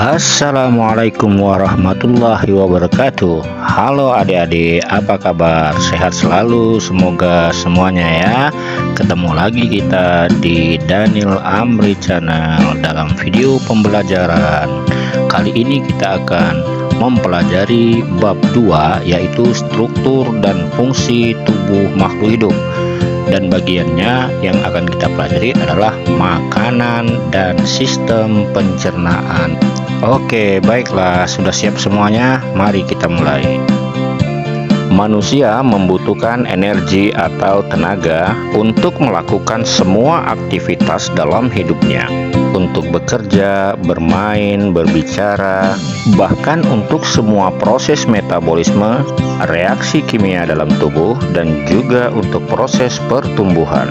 Assalamualaikum warahmatullahi wabarakatuh. Halo adik-adik, apa kabar? Sehat selalu, semoga semuanya ya. Ketemu lagi kita di Daniel Amri Channel dalam video pembelajaran. Kali ini kita akan mempelajari bab 2, yaitu struktur dan fungsi tubuh makhluk hidup. Dan bagiannya yang akan kita pelajari adalah makanan dan sistem pencernaan. Oke, baiklah, sudah siap semuanya? Mari kita mulai. Manusia membutuhkan energi atau tenaga untuk melakukan semua aktivitas dalam hidupnya, untuk bekerja, bermain, berbicara, bahkan untuk semua proses metabolisme, reaksi kimia dalam tubuh, dan juga untuk proses pertumbuhan.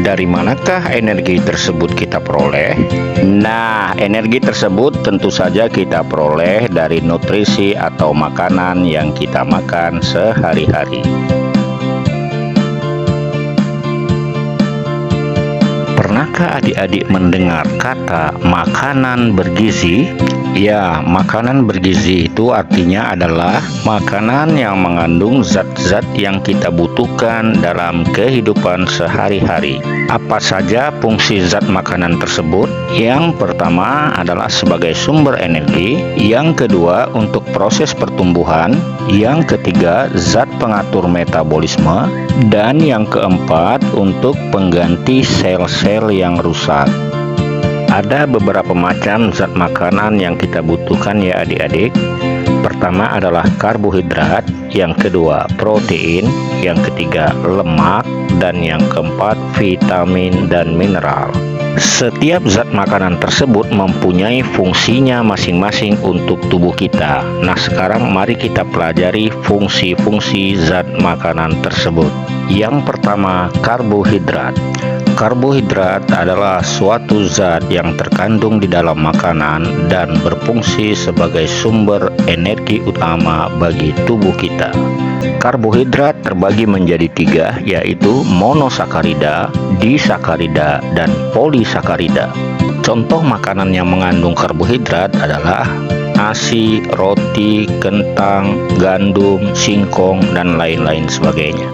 Dari manakah energi tersebut kita peroleh? Nah, energi tersebut tentu saja kita peroleh dari nutrisi atau makanan yang kita makan sehari-hari. Pernahkah adik-adik mendengar kata makanan bergizi? Ya, makanan bergizi itu artinya adalah makanan yang mengandung zat-zat yang kita butuhkan dalam kehidupan sehari-hari. Apa saja fungsi zat makanan tersebut? Yang pertama adalah sebagai sumber energi, yang kedua untuk proses pertumbuhan, yang ketiga zat pengatur metabolisme, dan yang keempat untuk pengganti sel-sel yang rusak. Ada beberapa macam zat makanan yang kita butuhkan ya adik-adik. Pertama adalah karbohidrat, yang kedua protein, yang ketiga lemak, dan yang keempat vitamin dan mineral. Setiap zat makanan tersebut mempunyai fungsinya masing-masing untuk tubuh kita. Nah, sekarang mari kita pelajari fungsi-fungsi zat makanan tersebut. Yang pertama, karbohidrat. Karbohidrat adalah suatu zat yang terkandung di dalam makanan dan berfungsi sebagai sumber energi utama bagi tubuh kita. Karbohidrat terbagi menjadi 3, yaitu monosakarida, disakarida, dan polisakarida. Contoh makanan yang mengandung karbohidrat adalah nasi, roti, kentang, gandum, singkong, dan lain-lain sebagainya.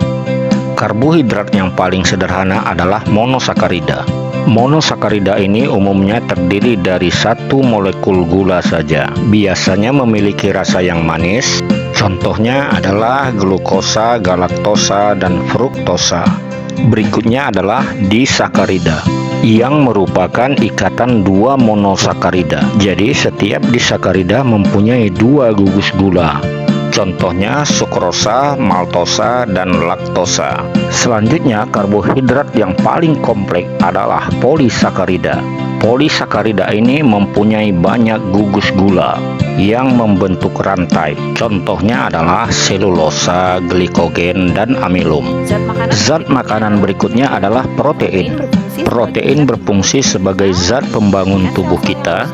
Karbohidrat yang paling sederhana adalah monosakarida. Monosakarida ini umumnya terdiri dari satu molekul gula saja. Biasanya memiliki rasa yang manis. Contohnya adalah glukosa, galaktosa, dan fruktosa. Berikutnya adalah disakarida, yang merupakan ikatan dua monosakarida. Jadi setiap disakarida mempunyai 2 gugus gula. Contohnya sukrosa, maltosa, dan laktosa. Selanjutnya, karbohidrat yang paling kompleks adalah polisakarida. Polisakarida ini mempunyai banyak gugus gula yang membentuk rantai. Contohnya adalah selulosa, glikogen, dan amilum. Zat makanan berikutnya adalah protein. Protein berfungsi sebagai zat pembangun tubuh kita,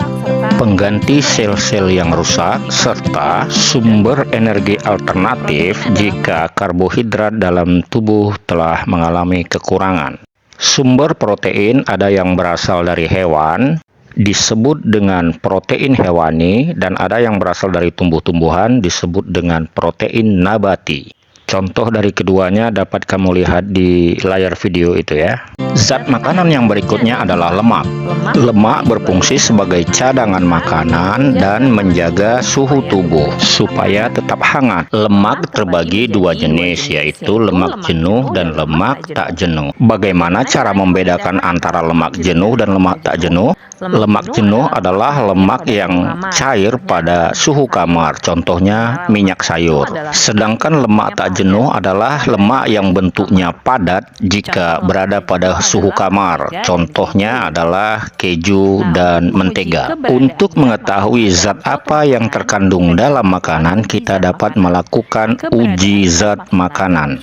pengganti sel-sel yang rusak, serta sumber energi alternatif jika karbohidrat dalam tubuh telah mengalami kekurangan. Sumber protein ada yang berasal dari hewan, disebut dengan protein hewani, dan ada yang berasal dari tumbuh-tumbuhan, disebut dengan protein nabati. Contoh dari keduanya dapat kamu lihat di layar video itu ya. Zat makanan yang berikutnya adalah lemak. Lemak berfungsi sebagai cadangan makanan dan menjaga suhu tubuh supaya tetap hangat. Lemak terbagi 2 jenis, yaitu lemak jenuh dan lemak tak jenuh. Bagaimana cara membedakan antara lemak jenuh dan lemak tak jenuh? Lemak jenuh adalah lemak yang cair pada suhu kamar, contohnya minyak sayur. Sedangkan lemak tak jenuh adalah lemak yang bentuknya padat jika berada pada suhu kamar, contohnya adalah keju dan mentega. Untuk mengetahui zat apa yang terkandung dalam makanan, kita dapat melakukan uji zat makanan.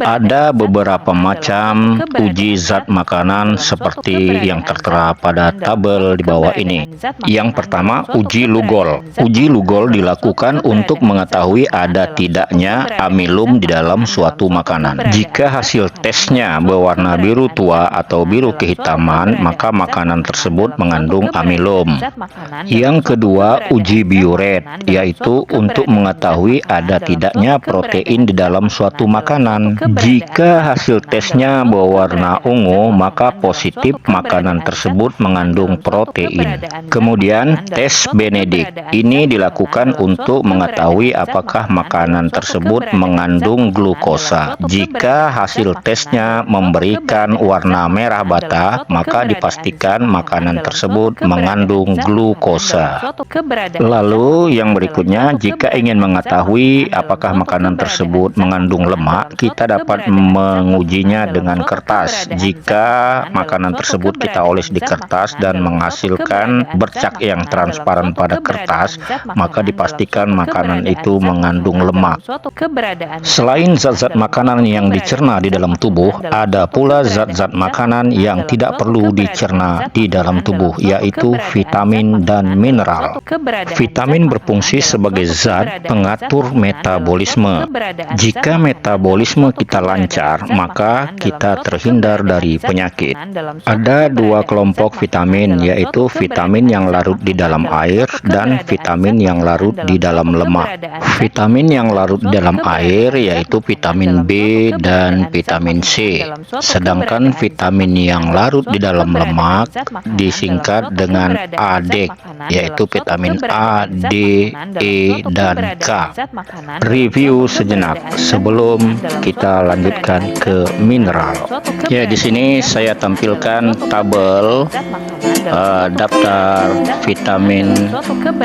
Ada beberapa macam uji zat makanan seperti yang tertera pada tabel di bawah ini. Yang pertama, uji Lugol. Uji Lugol dilakukan untuk mengetahui ada tidaknya amilum di dalam suatu makanan. Jika hasil tesnya berwarna biru tua atau biru kehitaman, maka makanan tersebut mengandung amilum. Yang kedua, uji bioret, yaitu untuk mengetahui ada tidaknya protein di dalam suatu makanan. Jika hasil tesnya berwarna ungu, maka positif makanan tersebut mengandung protein. Kemudian, tes Benedict. Ini dilakukan untuk mengetahui apakah makanan tersebut mengandung glukosa. Jika hasil tesnya memberikan warna merah bata, maka dipastikan makanan tersebut mengandung glukosa. Lalu yang berikutnya, jika ingin mengetahui apakah makanan tersebut mengandung lemak, kita dapat mengujinya dengan kertas. Jika makanan tersebut kita oles di kertas dan menghasilkan bercak yang transparan pada kertas, maka dipastikan makanan itu mengandung lemak. Selain zat-zat makanan yang dicerna di dalam tubuh, ada pula zat-zat makanan yang tidak perlu dicerna di dalam tubuh, yaitu vitamin dan mineral. Vitamin berfungsi sebagai zat pengatur metabolisme. Jika metabolisme kita lancar, maka kita terhindar dari penyakit. Ada dua kelompok vitamin, yaitu vitamin yang larut di dalam air dan vitamin yang larut di dalam lemak. Vitamin yang larut di dalam air yaitu vitamin B dan vitamin C. Sedangkan vitamin yang larut di dalam lemak disingkat dengan ADEK, yaitu vitamin A, D, E, dan K. Review sejenak sebelum kita lanjutkan ke mineral. Ya, di sini saya tampilkan tabel daftar vitamin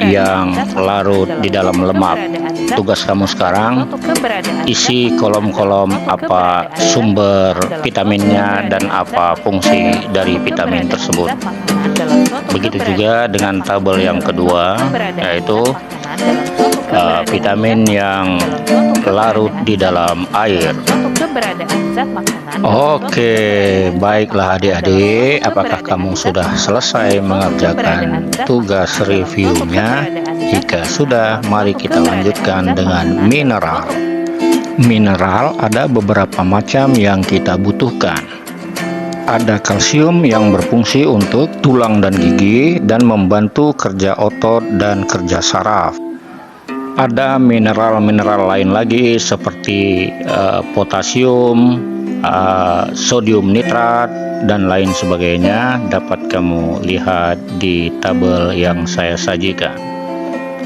yang larut di dalam lemak. Tugas kamu sekarang isi kolom-kolom apa sumber vitaminnya dan apa fungsi dari vitamin tersebut. Begitu juga dengan tabel yang kedua, yaitu vitamin yang larut di dalam air. Oke, baiklah adik-adik, apakah kamu sudah selesai mengerjakan tugas reviewnya? Jika sudah, mari kita lanjutkan dengan mineral. Mineral ada beberapa macam yang kita butuhkan. Ada kalsium yang berfungsi untuk tulang dan gigi dan membantu kerja otot dan kerja saraf. Ada mineral-mineral lain lagi seperti potasium, sodium nitrat, dan lain sebagainya dapat kamu lihat di tabel yang saya sajikan.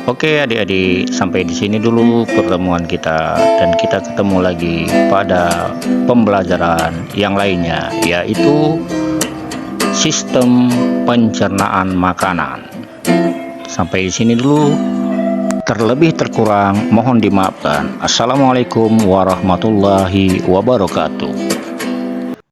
Oke adik-adik, sampai di sini dulu pertemuan kita dan kita ketemu lagi pada pembelajaran yang lainnya, yaitu sistem pencernaan makanan. Sampai di sini dulu. Terlebih terkurang mohon dimaafkan. Assalamualaikum warahmatullahi wabarakatuh.